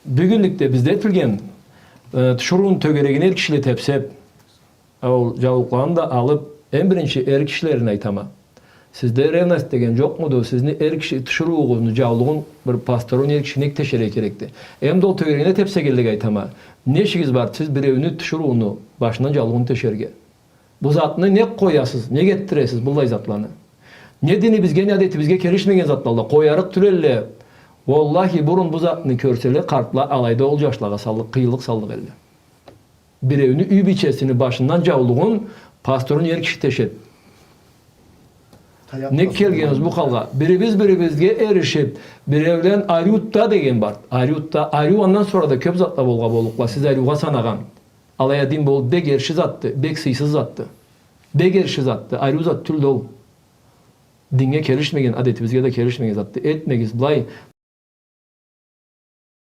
Bugünlükte bizde etilgen şurun tögeregini er kişiyle tepsep o cavuklarını da alıp en birinci er kişilerin aytama. Sizde revnas degen yok mudu? Sizni er kişi tuşuruğunu cavluğun bir pastorun er kişinek teşere gerekti. Hem de o tögeregine tepse geldik aytama. Ne işiniz var? Siz bir evini tuşuruğunu başından cavluğunu teşerge. Bu zatını ne koyasız, ne gettiresiz bullay zatlarını. Ne dini bizge, ne adeti bizge kerişmegen zatlarla. Koyarık türelle. Vallahi burun bu zatını körsele kartla alayda olcaşlağa sallık, kıyılık sallık elle. Bir evini üy biçesini başından cavluğun pastorun yer kişi teşet. Ne kelgeniz bu kalga. Biribizge erişip bir evlen ayrıutta degen var. Ayrı ondan sonra da köp zatla bolga bolukla. Siz ayrıuğa sanagan. Alaya din bol beg erişi zattı. Beg sıysız zattı. Beg erişi zattı. Ayrı zat tül dol. Dinge kerişmegen, adetimizge de kerişmegen zattı. Etmegiz, blay,